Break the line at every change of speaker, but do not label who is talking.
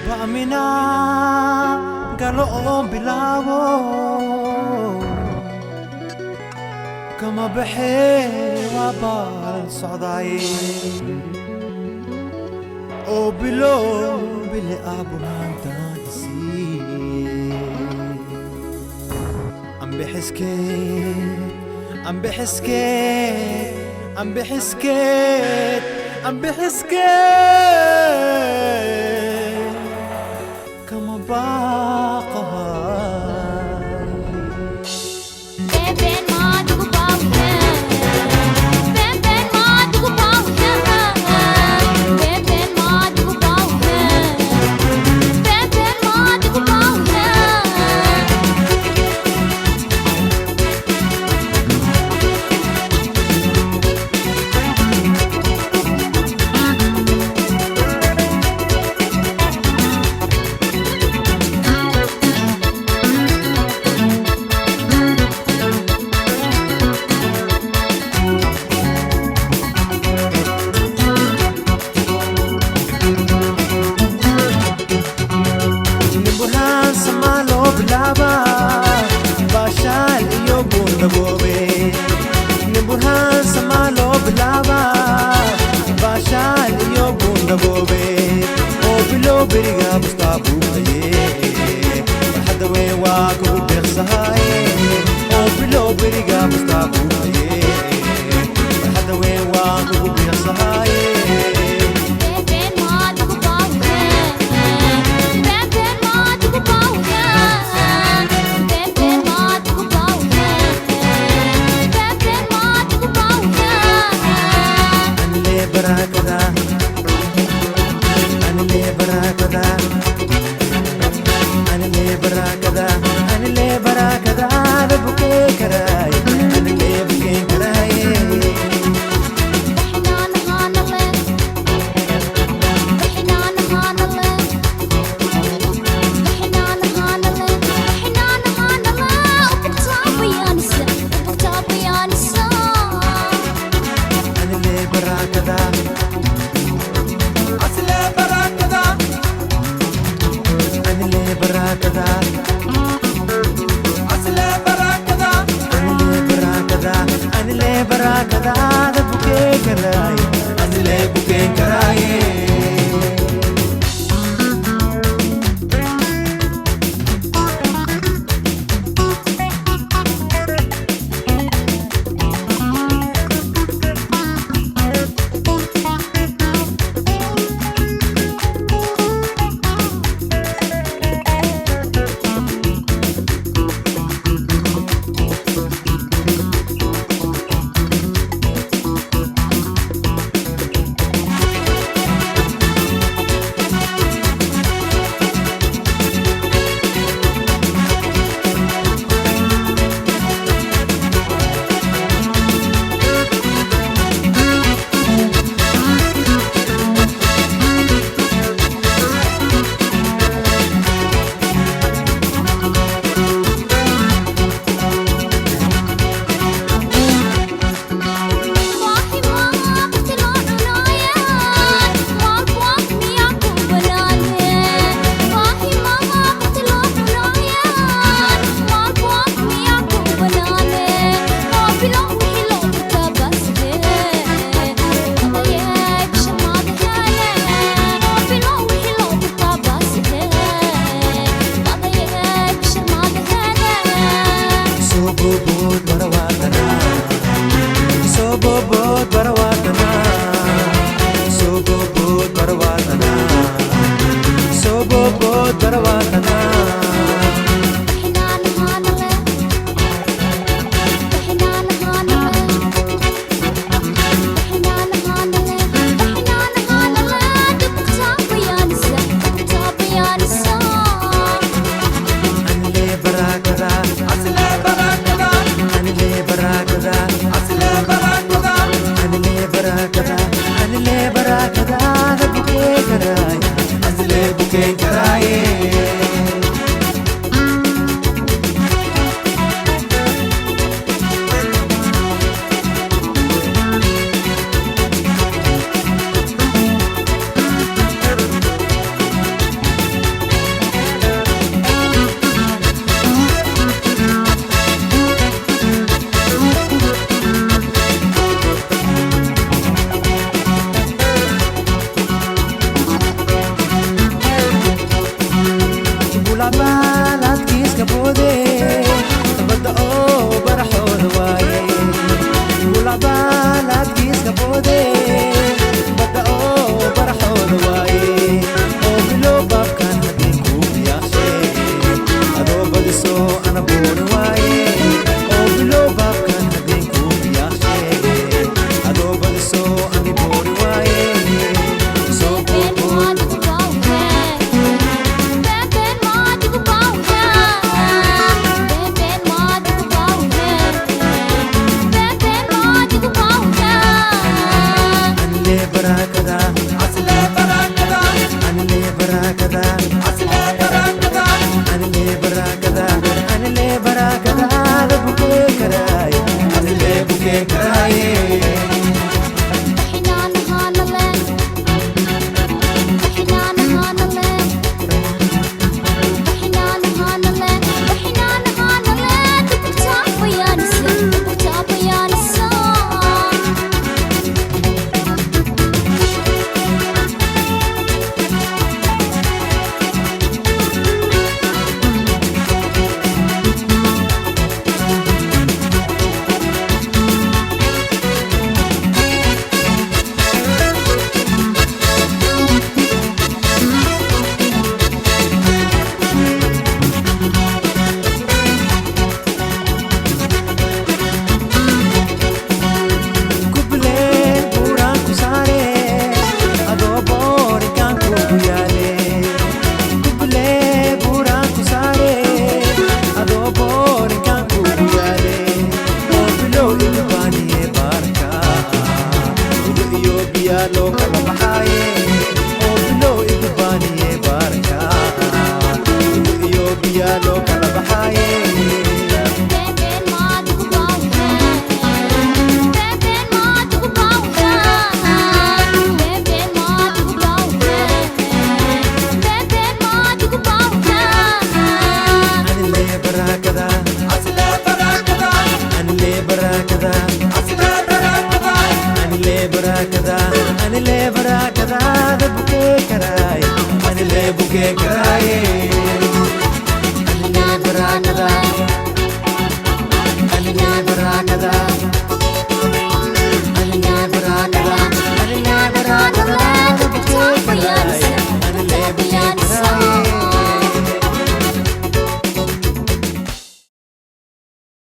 Bamina قالوا بلاو كما بحير وبال صعداي او بلو بلي ابو هانتانسي عم بحسكت كما باقها Bashal iyo bunda bobe Nimburhan sama lo bilaba Bashal iyo bunda bobe O bilo biriga bustabu ye Hada we wa ko birsahaye O bilo biriga bustabu ye Hada we wa ko birsahaye barakada anile barakada anile barakada da buke karay anile buke karay lo kala bahaye o bilo ibaniye barka yo biya lo kala bahaye anile barakada anile barakada anile barakada anile barakada da buke karay anile buke karay